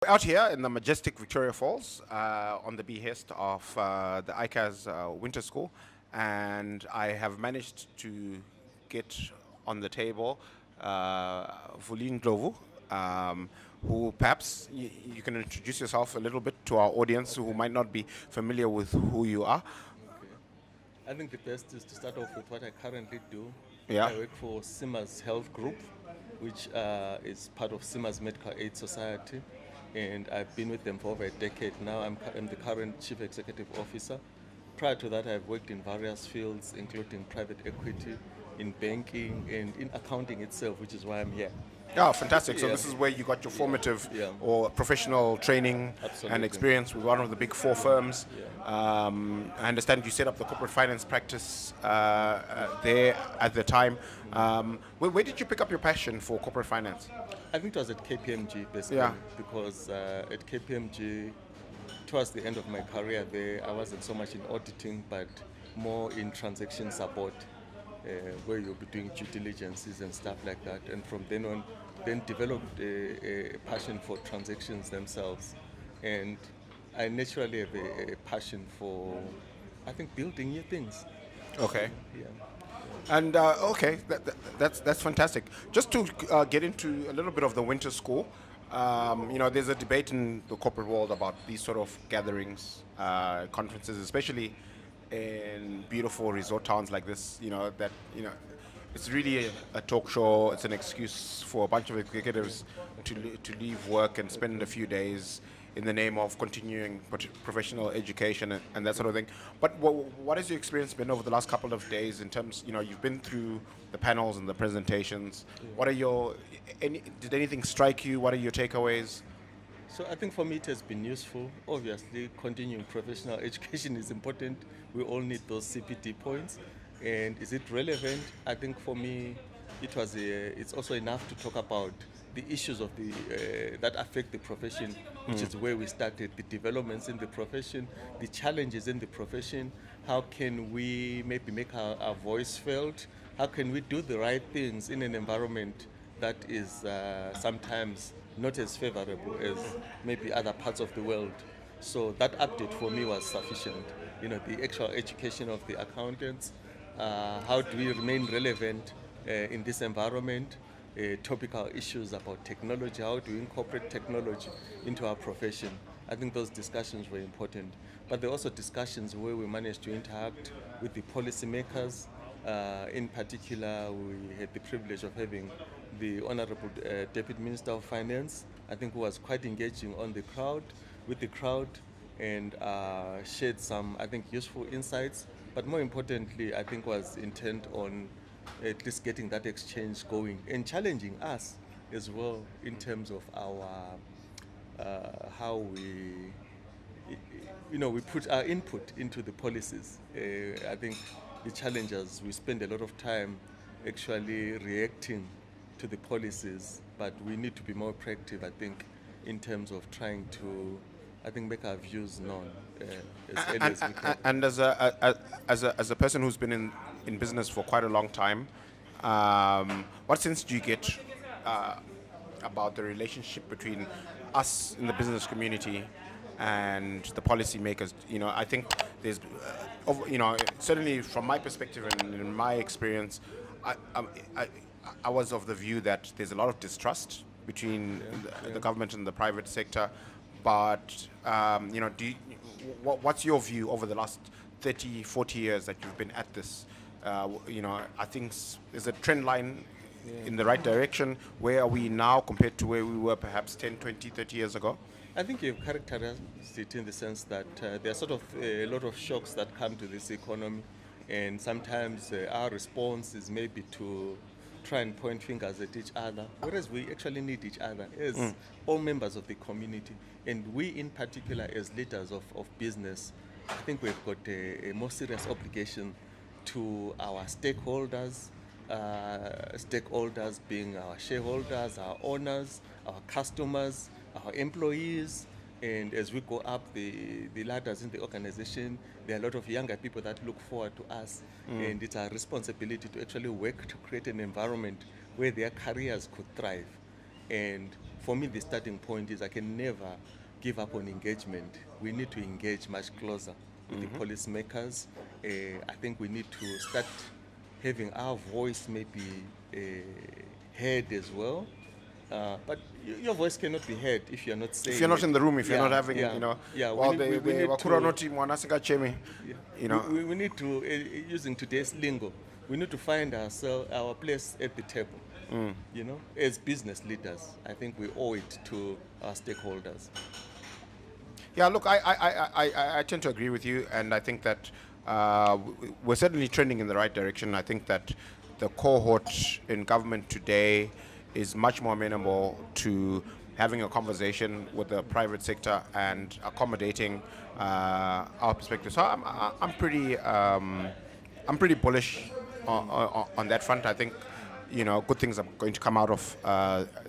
Out here in the majestic Victoria Falls on the behest of the ICAZ Winter School, and I have managed to get on the table Vulindlela Ndlovu, who perhaps you can introduce yourself a little bit to our audience who might not be familiar with who you are. Okay. I think the best is to start off with what I currently do. Yeah. I work for CIMAS Health Group, which is part of CIMAS Medical Society, and I've been with them for over a decade now. I'm the current Chief Executive Officer. Prior to that, I've worked in various fields, including private equity, in banking, and in accounting itself, which is why I'm here. Yeah, fantastic. So Yeah, this is where you got your formative yeah, or professional training and absolutely. experience with one of the big four firms. Yeah. I understand you set up the corporate finance practice there at the time. Where did you pick up your passion for corporate finance? I think it was at KPMG basically Yeah. because at KPMG, towards the end of my career there, I wasn't so much in auditing but more in transaction support, where you'll be doing due diligences and stuff like that. And from then on, then developed a passion for transactions themselves. And I naturally have a passion for, I think, building new things. Okay. Yeah. And okay, that's fantastic. Just to get into a little bit of the winter school, there's a debate in the corporate world about these sort of gatherings, conferences, especially in beautiful resort towns like this. It's really a talk show. It's an excuse for a bunch of executives to leave work and spend a few days in the name of continuing professional education and that sort of thing. But what has your experience been over the last couple of days in terms, you've been through the panels and the presentations. What are did anything strike you? What are your takeaways? So I think for me it has been useful. Obviously, continuing professional education is important. We all need those CPD points. And is it relevant? I think for me, it's also enough to talk about the issues of that affect the profession, which is where we started, the developments in the profession, the challenges in the profession. How can we maybe make our voice felt? How can we do the right things in an environment that is sometimes not as favorable as maybe other parts of the world? So that update for me was sufficient. The actual education of the accountants, how do we remain relevant in this environment, topical issues about technology, how do we incorporate technology into our profession. I think those discussions were important. But there are also discussions where we managed to interact with the policymakers. In particular, we had the privilege of having the Honorable Deputy Minister of Finance, I think, who was quite engaging with the crowd, and shared some, I think, useful insights. But more importantly, I think, was intent on at least getting that exchange going and challenging us as well in terms of our how we put our input into the policies. I think the challenges, we spend a lot of time actually reacting to the policies, but we need to be more proactive, I think, in terms of trying to, I think, make our views known as early as we can. And as a person who's been in business for quite a long time, what sense do you get about the relationship between us in the business community and the policymakers? I think there's, certainly from my perspective and in my experience, I was of the view that there's a lot of distrust between the government and the private sector. But, what's your view over the last 30, 40 years that you've been at this? I think there's a trend line in the right direction. Where are we now compared to where we were perhaps 10, 20, 30 years ago? I think you've characterized it in the sense that there are sort of a lot of shocks that come to this economy, and sometimes our response is maybe to try and point fingers at each other, whereas we actually need each other as all members of the community. And we in particular as leaders of business, I think we've got a more serious obligation to our stakeholders, stakeholders being our shareholders, our owners, our customers, our employees. And as we go up the ladders in the organization, there are a lot of younger people that look forward to us. And it's our responsibility to actually work to create an environment where their careers could thrive. And for me, the starting point is I can never give up on engagement. We need to engage much closer with the policymakers. I think we need to start having our voice maybe heard as well. But your voice cannot be heard if you're not saying If you're not it. in the room, if you're Yeah, not having, yeah, you know, yeah. well, We need wakura to. noti mwana singachemi, you know. We need to, using today's lingo, we need to find ourselves, our place at the table. You know, as business leaders, I think we owe it to our stakeholders. Yeah, look, I tend to agree with you, and I think that we're certainly trending in the right direction. I think that the cohort in government today is much more amenable to having a conversation with the private sector and accommodating our perspective. So I'm pretty bullish on that front. I think, you know, good things are going to come out of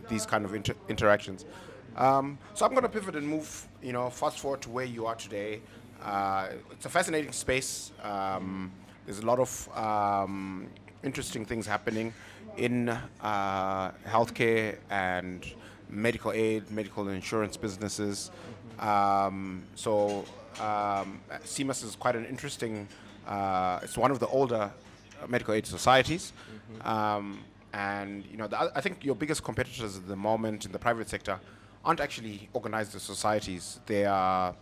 these kind of interactions. So I'm going to pivot and move, you know, fast forward to where you are today. It's a fascinating space. There's a lot of interesting things happening in healthcare and medical aid, medical insurance businesses. CIMAS is quite an interesting, it's one of the older medical aid societies. And you know, I think your biggest competitors at the moment in the private sector aren't actually organized as societies. They are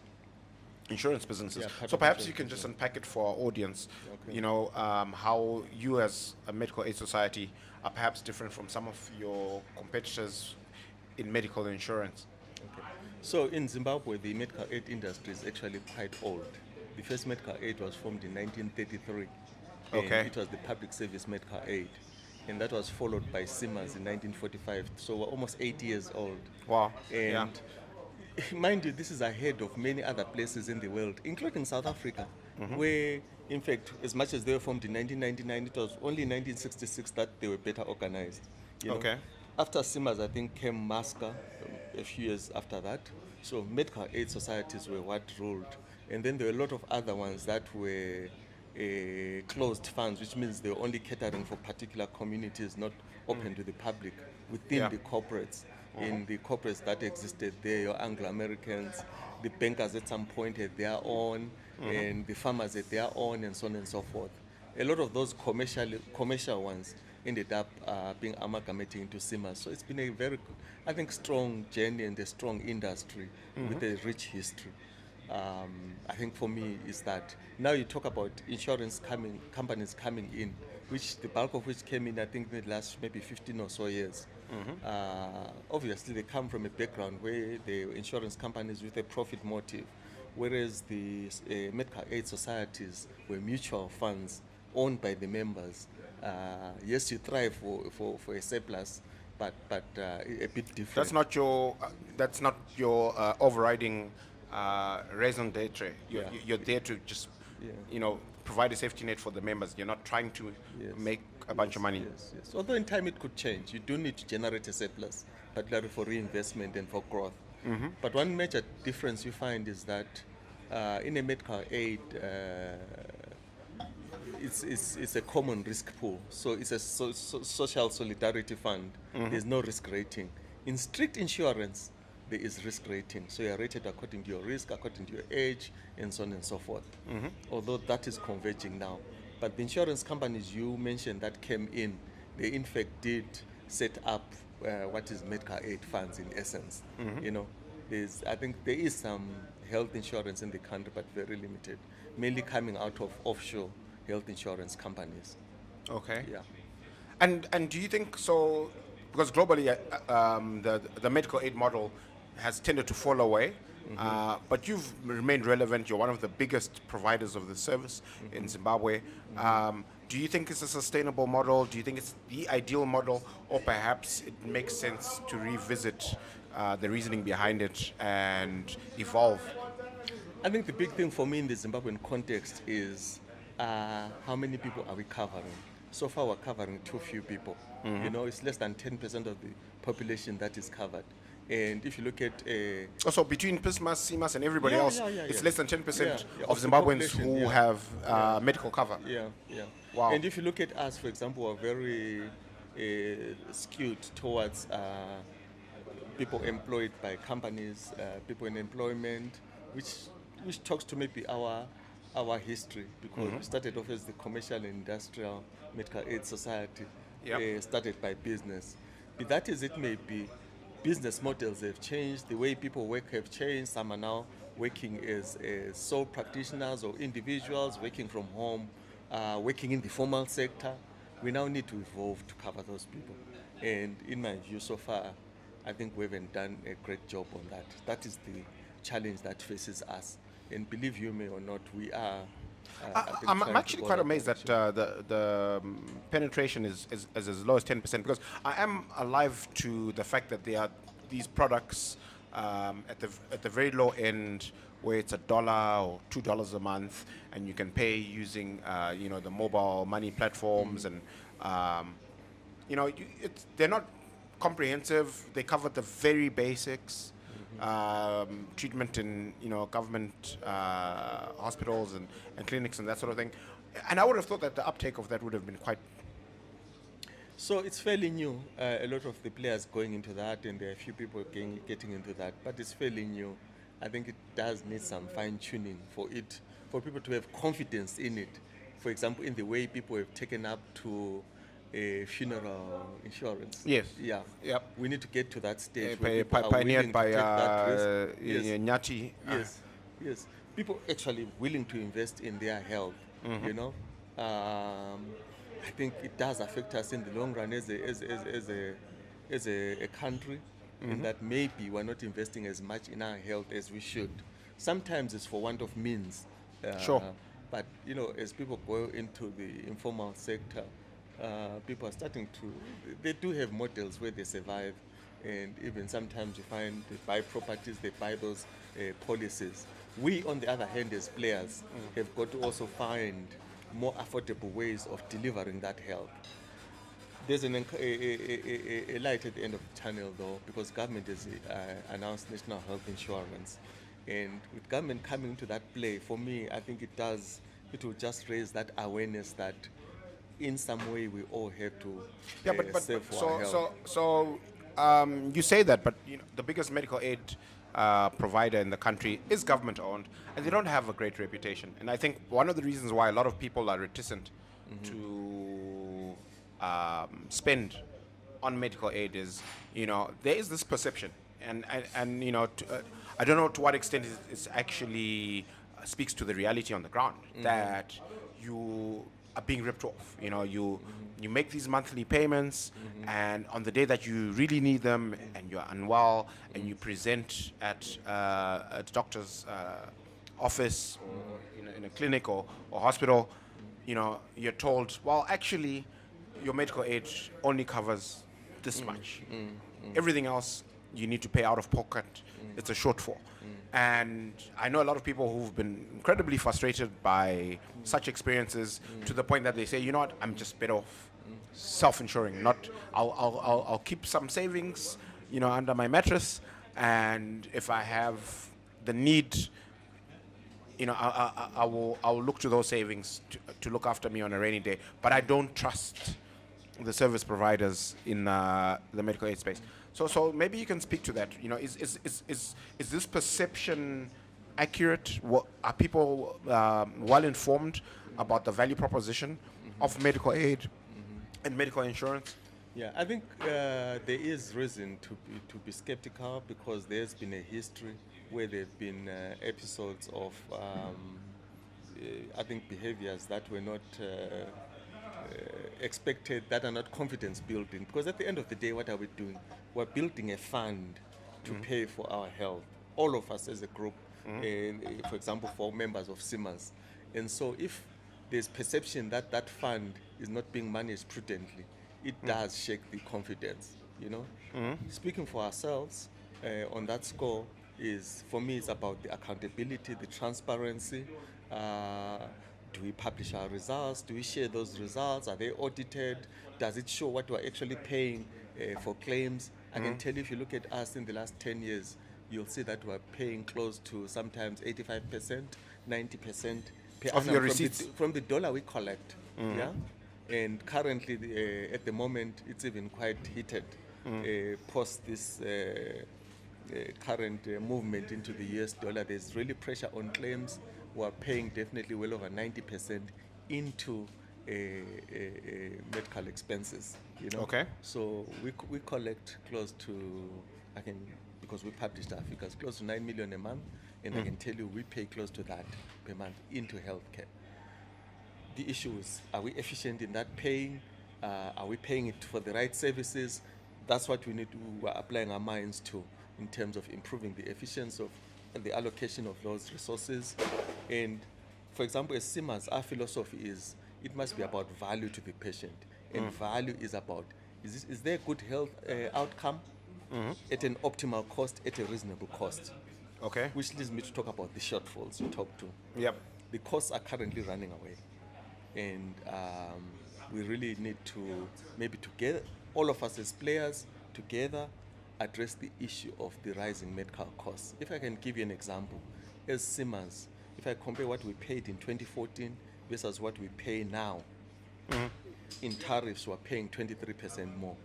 insurance businesses. Yeah, so perhaps you can just unpack it for our audience. Okay. You know, how you as a medical aid society are perhaps different from some of your competitors in medical insurance. Okay. So in Zimbabwe, the medical aid industry is actually quite old. The first medical aid was formed in 1933. Okay. And it was the public service medical aid. And that was followed by CIMAS in 1945. So we're almost 80 years old. Wow. And mind you, this is ahead of many other places in the world, including South Africa, where, in fact, as much as they were formed in 1999, it was only in 1966 that they were better organized. You know? Okay. After CIMAS, I think, came MASCA a few years after that. So medical aid societies were what ruled. And then there were a lot of other ones that were closed funds, which means they were only catering for particular communities, not open to the public within the corporates. In the corporates that existed there, your Anglo-Americans, the bankers at some point had their own, and the farmers had their own, and so on and so forth. A lot of those commercial ones ended up being amalgamated into CIMAS. So it's been a very, I think, strong journey and a strong industry with a rich history. I think for me is that now you talk about insurance companies coming in, which the bulk of which came in, I think, in the last maybe 15 or so years. Obviously, they come from a background where the insurance companies with a profit motive, whereas the medical aid societies were mutual funds owned by the members. Yes, you thrive for a surplus, but a bit different. That's not your overriding raison d'etre. You're there to just, you know, provide a safety net for the members. You're not trying to make a bunch of money. Yes. Although in time it could change. You do need to generate a surplus, particularly for reinvestment and for growth. But one major difference you find is that in a medical aid, it's a common risk pool. So it's a social solidarity fund. There's no risk rating. In strict insurance, there is risk rating. So you're rated according to your risk, according to your age, and so on and so forth. Although that is converging now. But the insurance companies you mentioned that came in, they in fact did set up what is medical aid funds in essence. You know, I think there is some health insurance in the country, but very limited, mainly coming out of offshore health insurance companies. Okay. Yeah. And do you think so? Because globally, the medical aid model has tended to fall away, but you've remained relevant. You're one of the biggest providers of the service in Zimbabwe. Do you think it's a sustainable model? Do you think it's the ideal model, or perhaps it makes sense to revisit the reasoning behind it and evolve? I think the big thing for me in the Zimbabwean context is how many people are we covering? So far, we're covering too few people. You know, it's less than 10% of the population that is covered. And if you look at... also, between PISMAS, CIMAS, and everybody else, it's less than 10% of Zimbabweans who have medical cover. Yeah. Wow. And if you look at us, for example, we're very skewed towards people employed by companies, people in employment, which talks to maybe our history, because we started off as the Commercial and Industrial Medical Aid Society, Yep. started by business. But that is, it may be business models have changed, the way people work have changed. Some are now working as sole practitioners or individuals working from home, working in the formal sector. We now need to evolve to cover those people. And in my view, so far, I think we haven't done a great job on that. That is the challenge that faces us. And believe you me or not, we are. I think I'm trying to actually go quite that amazed that direction. the penetration is as low as 10%, because I am alive to the fact that there are these products at the very low end where it's $1 or $2 a month, and you can pay using the mobile money platforms, and they're not comprehensive. They cover the very basics. Treatment in government hospitals and clinics and that sort of thing, and I would have thought that the uptake of that would have been quite. So it's fairly new. A lot of the players going into that, and there are a few people getting into that, but it's fairly new. I think it does need some fine tuning for people to have confidence in it. For example, in the way people have taken up to funeral insurance. Yes. Yeah. Yep. We need to get to that stage where people are Pioneered willing to by take that risk. Yes. Nyati. Yes, yes. People actually willing to invest in their health. You know, I think it does affect us in the long run as a country, in that maybe we're not investing as much in our health as we should. Sometimes it's for want of means. Sure. But as people go into the informal sector, people are starting to. They do have models where they survive, and even sometimes you find they buy properties, they buy those policies. We, on the other hand, as players, have got to also find more affordable ways of delivering that help. There's a light at the end of the tunnel, though, because government has announced national health insurance, and with government coming into that play, for me, I think it will just raise that awareness that in some way we all have to save for our health. You say that, but the biggest medical aid provider in the country is government owned, and they don't have a great reputation. And I think one of the reasons why a lot of people are reticent to spend on medical aid is, there is this perception, and I don't know to what extent it's actually speaks to the reality on the ground, that you are being ripped off. You make these monthly payments, and on the day that you really need them and you're unwell, and you present at a doctor's office or in a clinic or hospital, you're told, well, actually, your medical aid only covers this much. Everything else you need to pay out of pocket. It's a shortfall. And I know a lot of people who've been incredibly frustrated by such experiences, to the point that they say, you know what, I'm just better off self-insuring. I'll keep some savings, under my mattress, and if I have the need, I will look to those savings to look after me on a rainy day. But I don't trust the service providers in the medical aid space. So maybe you can speak to that. Is this perception accurate? Are people well informed about the value proposition of medical aid and medical insurance? Yeah, I think there is reason to be skeptical, because there's been a history where there have been episodes of I think behaviors that were not expected, that are not confidence building. Because at the end of the day, what are we doing? We're building a fund to pay for our health, all of us as a group, for example, for members of CIMAS. And so if there's perception that that fund is not being managed prudently, it does shake the confidence, Speaking for ourselves on that score for me, it's about the accountability, the transparency. Do we publish our results? Do we share those results? Are they audited? Does it show what we're actually paying for claims? I can tell you, if you look at us in the last 10 years, you'll see that we're paying close to sometimes 85%, 90% per of annum your receipts from the dollar we collect. Yeah, and currently at the moment it's even quite heated. post this current movement into the US dollar. There's really pressure on claims. We are paying definitely well over 90% into medical expenses, you know. Okay. So we collect close to, I can, because we published our figures, close to 9 million a month, and I can tell you we pay close to that per month into healthcare. The issue is, are we efficient in that paying? Are we paying it for the right services? That's what we need to, we're applying our minds to in terms of improving the efficiency of the allocation of those resources. And for example, as CIMAS, our philosophy is it must be about value to the patient. And value is about, is there a good health outcome at an optimal cost, at a reasonable cost? Okay. Which leads me to talk about the shortfalls you talked to. Yep. The costs are currently running away. And we really need to, maybe together, all of us as players, together, address the issue of the rising medical costs. If I can give you an example, as CIMAS, if I compare what we paid in 2014 versus what we pay now, in tariffs we're paying 23% more.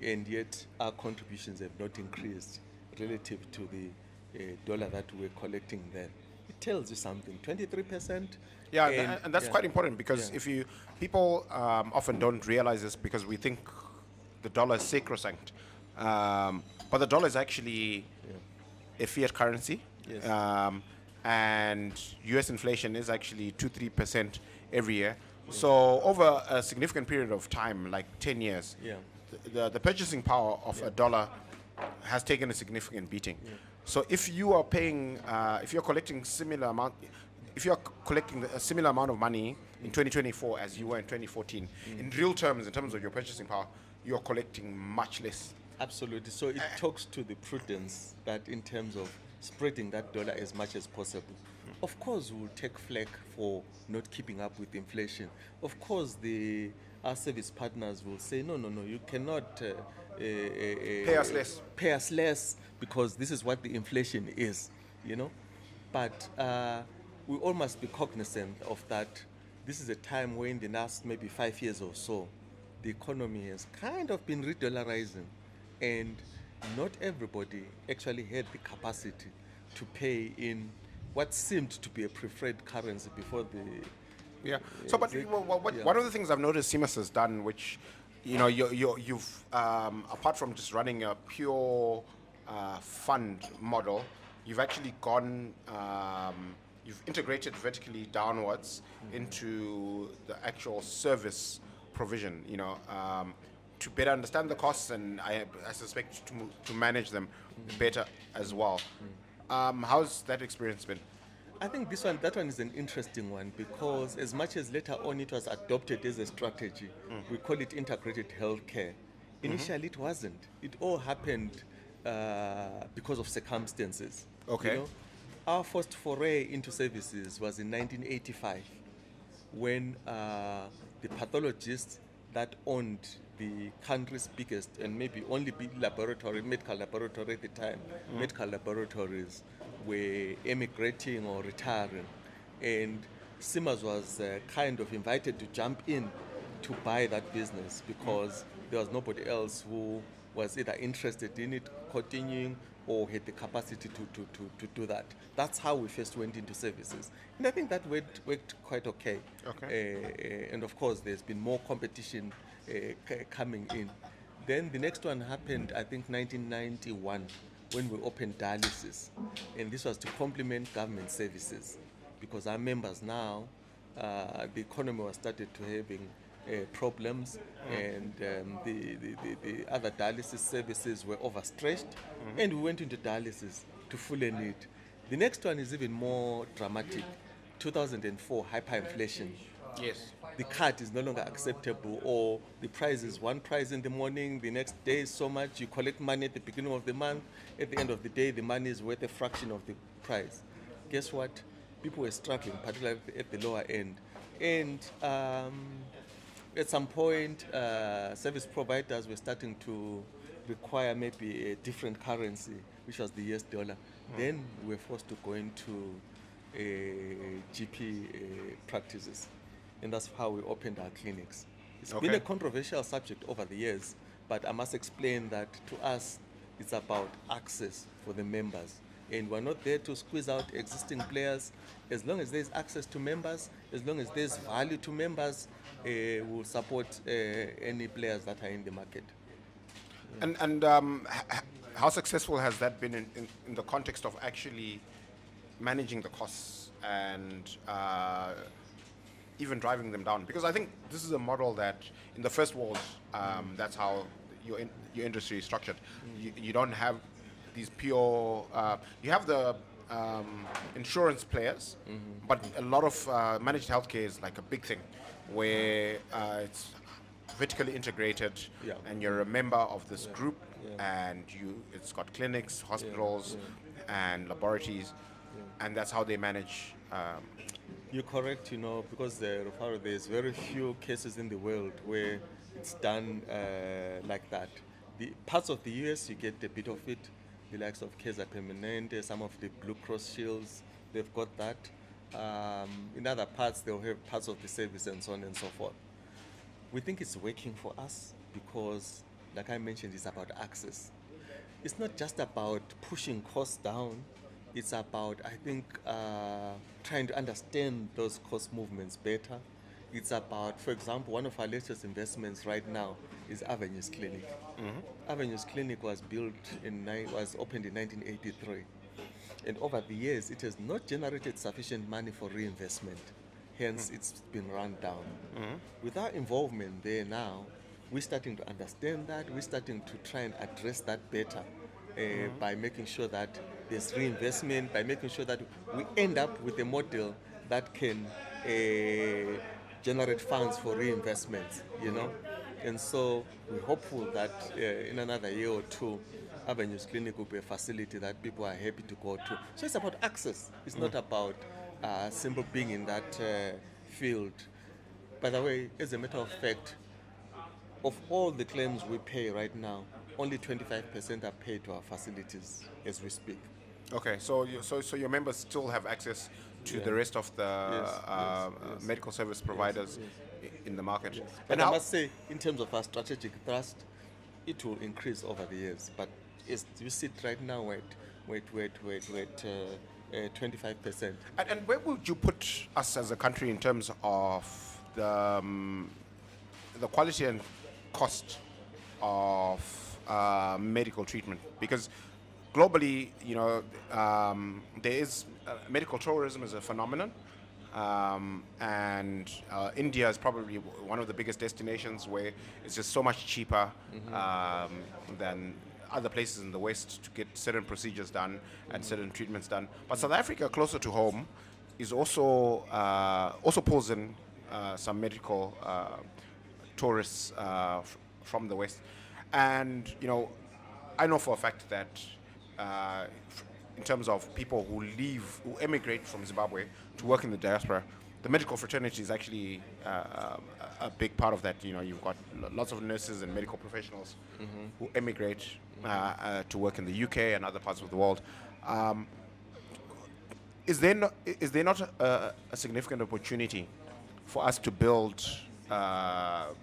And yet our contributions have not increased relative to the dollar that we're collecting then. It tells you something, 23%. Yeah, and that's quite important, because if you, people often don't realize this because we think the dollar is sacrosanct. But the dollar is actually a fiat currency. Yes. And US inflation is actually 2-3% every year. So over a significant period of time, like 10 years, the purchasing power of a dollar has taken a significant beating. So if you are paying, if you're collecting similar amount, if you're collecting a similar amount of money in 2024 as you were in 2014, in real terms, in terms of your purchasing power, you're collecting much less. Absolutely. So it talks to the prudence that in terms of spreading that dollar as much as possible. Of course, we'll take flack for not keeping up with inflation. Of course, our service partners will say, no, you cannot Pay us less. Pay us less because this is what the inflation is, you know. But we all must be cognizant of that. This is a time when, in the last maybe 5 years or so, the economy has kind of been re-dollarizing, and not everybody actually had the capacity to pay in what seemed to be a preferred currency before the... Yeah. So, but one of the things I've noticed CIMAS has done, which, you know, you've apart from just running a pure fund model, you've actually gone, you've integrated vertically downwards into the actual service provision, you know, to better understand the costs, and I suspect to manage them better as well. How's that experience been? I think that one is an interesting one, because as much as later on it was adopted as a strategy, we call it integrated healthcare. Initially it wasn't. It all happened because of circumstances. Okay. You know? Our first foray into services was in 1985, when the pathologist that owned the country's biggest and maybe only big medical laboratory at the time, medical laboratories were emigrating or retiring. And CIMAS was kind of invited to jump in to buy that business, because there was nobody else who was either interested in it continuing or had the capacity to do that. That's how we first went into services. And I think that worked quite okay. And of course, there's been more competition coming in. Then the next one happened, I think, 1991, when we opened dialysis. And this was to complement government services, because our members now, the economy was started to having problems, and the other dialysis services were overstretched, and we went into dialysis to fully need. The next one is even more dramatic. 2004, hyperinflation. Yes. The card is no longer acceptable, or the price is one price in the morning, the next day is so much. You collect money at the beginning of the month, at the end of the day the money is worth a fraction of the price. Guess what? People were struggling, particularly at the lower end. And at some point, service providers were starting to require maybe a different currency, which was the US dollar. Then we were forced to go into GP practices. And that's how we opened our clinics. It's been a controversial subject over the years, But I must explain that to us, it's about access for the members. And we're not there to squeeze out existing players. As long as there's access to members, as long as there's value to members, we'll support any players that are in the market. And how successful has that been in the context of actually managing the costs and even driving them down? Because I think this is a model that in the first world, that's how your industry is structured. You don't have these pure, you have the insurance players, but a lot of managed healthcare is like a big thing where it's vertically integrated, Yeah. and you're a member of this group, and it's got clinics, hospitals, and laboratories, and that's how they manage. You're correct, because there's very few cases in the world where it's done like that. The parts of the US, you get a bit of it, the likes of Kaiser Permanente, some of the Blue Cross Shields, they've got that. In other parts, they'll have parts of the service and so on and so forth. We think it's working for us because, like I mentioned, it's about access. It's not just about pushing costs down. It's about, I think, trying to understand those cost movements better. It's about, for example, one of our latest investments right now is Avenues Clinic. Avenues Clinic was opened in 1983. And over the years, it has not generated sufficient money for reinvestment. Hence, it's been run down. With our involvement there now, we're starting to understand that. We're starting to try and address that better by making sure that there's reinvestment, by making sure that we end up with a model that can generate funds for reinvestment, And so we're hopeful that in another year or two, Avenues Clinic will be a facility that people are happy to go to. So it's about access. It's not about simple being in that field. By the way, as a matter of fact, of all the claims we pay right now, only 25% are paid to our facilities as we speak. Okay, so your members still have access to the rest of the medical service providers in the market. But I must say, in terms of our strategic thrust, it will increase over the years. But as you sit right now, we're at 25%. And where would you put us as a country in terms of the quality and cost of medical treatment? Because globally, there is medical tourism is a phenomenon, and India is probably one of the biggest destinations where it's just so much cheaper than other places in the West to get certain procedures done and certain treatments done. But South Africa, closer to home, is also pulls in some medical tourists from the West, and I know for a fact that in terms of people who emigrate from Zimbabwe to work in the diaspora, the medical fraternity is actually a big part of that. You've got lots of nurses and medical professionals who emigrate to work in the UK and other parts of the world. Is there not a significant opportunity for us to build, to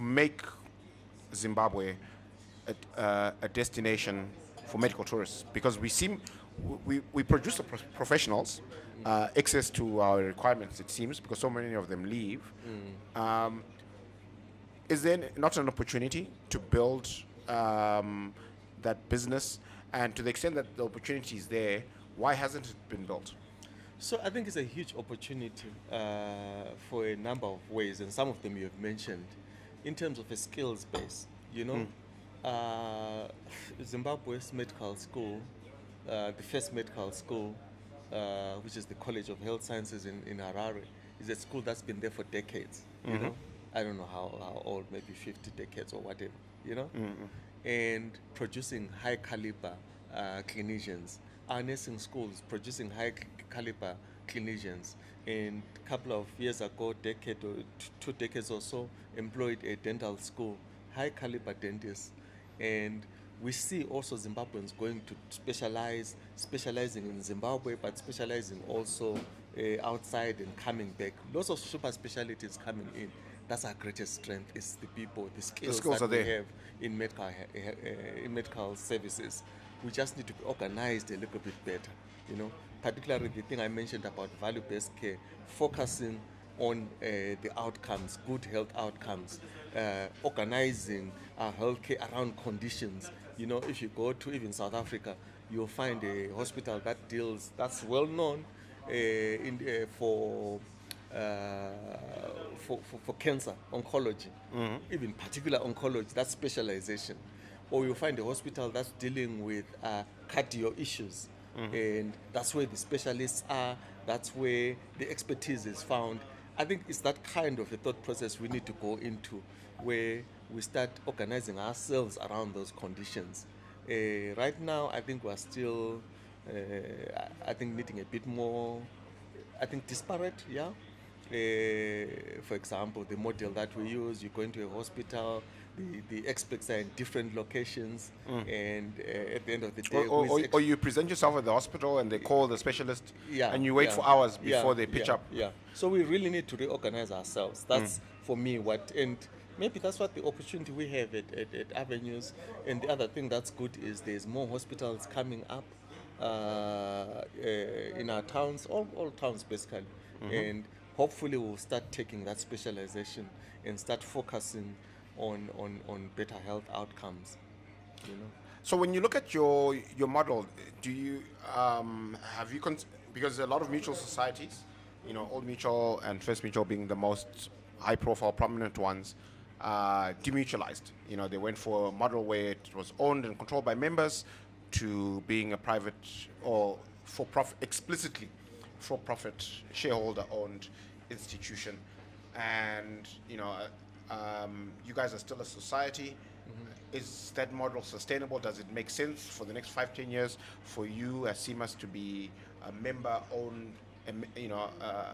make Zimbabwe a destination for medical tourists? Because we produce the professionals, access to our requirements, it seems, because so many of them leave. Is there not an opportunity to build that business? And to the extent that the opportunity is there, why hasn't it been built? So I think it's a huge opportunity for a number of ways, and some of them you have mentioned. In terms of a skills base, Zimbabwe's medical school, the first medical school, which is the College of Health Sciences in Harare, is a school that's been there for decades. I don't know how old, maybe 50 decades or whatever. And producing high caliber clinicians. Our nursing schools producing high caliber clinicians. And a couple of years ago, 2 decades or so, employed a dental school, high caliber dentists. And we see also Zimbabweans going to specializing in Zimbabwe, but specializing also outside and coming back. Lots of super specialties coming in. That's our greatest strength, is the people, the skills, skills that are we there. have in medical services. We just need to be organized a little bit better, you know. Particularly the thing I mentioned about value-based care, focusing on the outcomes, good health outcomes, organizing our healthcare around conditions. You know, if you go to even South Africa, you'll find a hospital that's well known uh, for cancer, oncology, even particular oncology, that's specialization. Or you find a hospital that's dealing with cardio issues, and that's where the specialists are, that's where the expertise is found. I think it's that kind of a thought process we need to go into, where we start organizing ourselves around those conditions. Right now, I think we're still, I think, needing a bit more, I think, disparate, yeah. For example, the model that we use, you go into a hospital, the experts are in different locations, and at the end of the day, Or you present yourself at the hospital and they call the specialist, yeah, and you wait yeah, for hours yeah, before they pitch yeah, up. Yeah. So we really need to reorganize ourselves. That's for me and maybe that's what the opportunity we have at Avenues. And the other thing that's good is there's more hospitals coming up in our towns, all towns basically. And hopefully we'll start taking that specialization and start focusing on better health outcomes, you know. So when you look at your model, do you have you because a lot of mutual societies, you know, Old Mutual and First Mutual being the most high-profile, prominent ones, demutualized. You know, they went for a model where it was owned and controlled by members to being a private or for-profit, explicitly for-profit, shareholder-owned institution. And you know, you guys are still a society. Is that model sustainable? Does it make sense for the next 5-10 years for you as CIMAS to be a member-owned,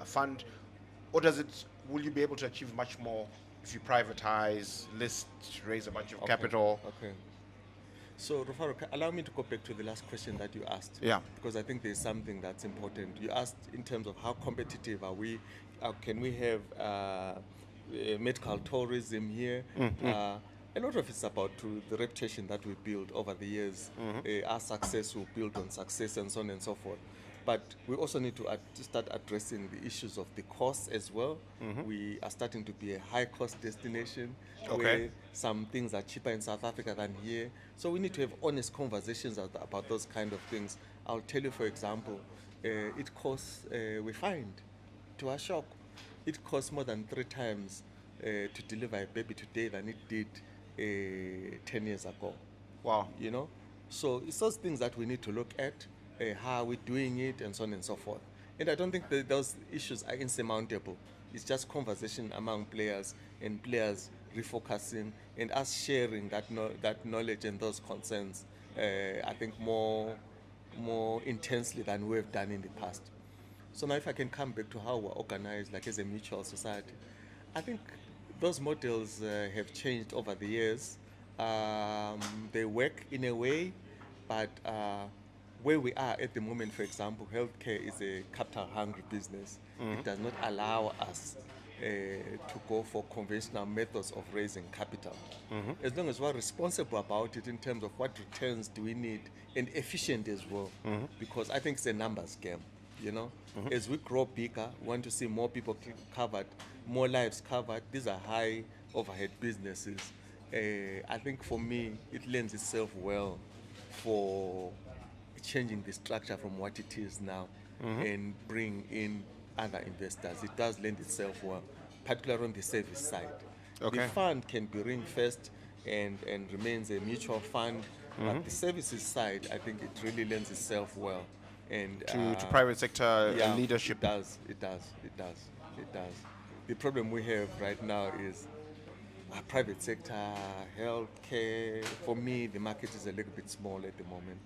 fund, or will you be able to achieve much more if you privatize, list, raise a bunch of capital? Okay. So, Rufaro, allow me to go back to the last question that you asked. Yeah. Because I think there's something that's important. You asked in terms of how competitive are we? Can we have medical tourism here? A lot of it's about the reputation that we built over the years. Our success will build on success, and so on and so forth. But we also need to start addressing the issues of the costs as well. We are starting to be a high-cost destination where some things are cheaper in South Africa than here. So we need to have honest conversations about those kind of things. I'll tell you, for example, it costs, we find, to our shock, it costs more than 3 times to deliver a baby today than it did 10 years ago. Wow. You know? So it's those things that we need to look at. How are we doing it, and so on and so forth. And I don't think that those issues are insurmountable. It's just conversation among players, and players refocusing, and us sharing that knowledge and those concerns, I think more intensely than we've done in the past. So now if I can come back to how we're organized, like as a mutual society, I think those models have changed over the years. They work in a way, but where we are at the moment, for example, healthcare is a capital-hungry business. It does not allow us to go for conventional methods of raising capital. As long as we're responsible about it in terms of what returns do we need, and efficient as well, because I think it's a numbers game. You know, as we grow bigger, we want to see more people covered, more lives covered. These are high overhead businesses. I think for me, it lends itself well for changing the structure from what it is now and bring in other investors. It does lend itself well, particularly on the service side. The fund can be ring-fenced and remains a mutual fund, but the services side, I think it really lends itself well. And to private sector leadership. It does. The problem we have right now is private sector, healthcare. For me, the market is a little bit small at the moment.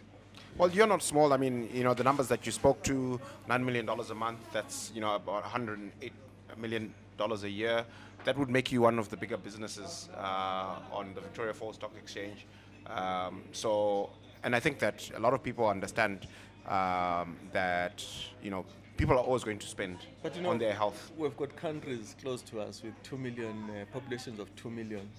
Well, you're not small. I mean, you know, the numbers that you spoke to, $9 million a month, that's, you know, about $108 million a year. That would make you one of the bigger businesses on the Victoria Falls Stock Exchange. And I think that a lot of people understand that, you know, people are always going to spend But on their health. we've got countries close to us with 2 million, populations of 2 million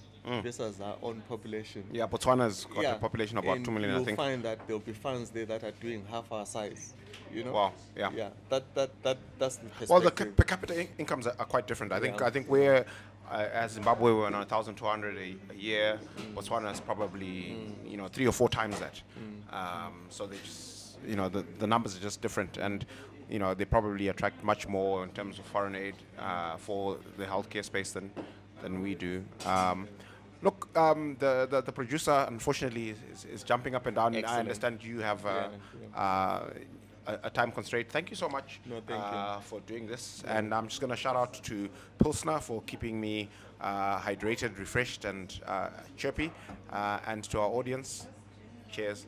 versus our own population. Yeah, Botswana's got a population of about and 2 million, I you'll think. find that there'll be funds there that are doing half our size. Wow, yeah. Yeah, that's the perspective. Well, the per capita incomes are quite different. I think we're as Zimbabwe we're on 1,200 a year. Botswana is probably 3 or 4 times that. So they just the numbers are just different, and they probably attract much more in terms of foreign aid for the healthcare space than we do. Look, the producer unfortunately is jumping up and down. Excellent. I understand you have a time constraint. Thank you so much for doing this. And I'm just going to shout out to Pilsner for keeping me hydrated, refreshed, and chirpy. And to our audience, cheers.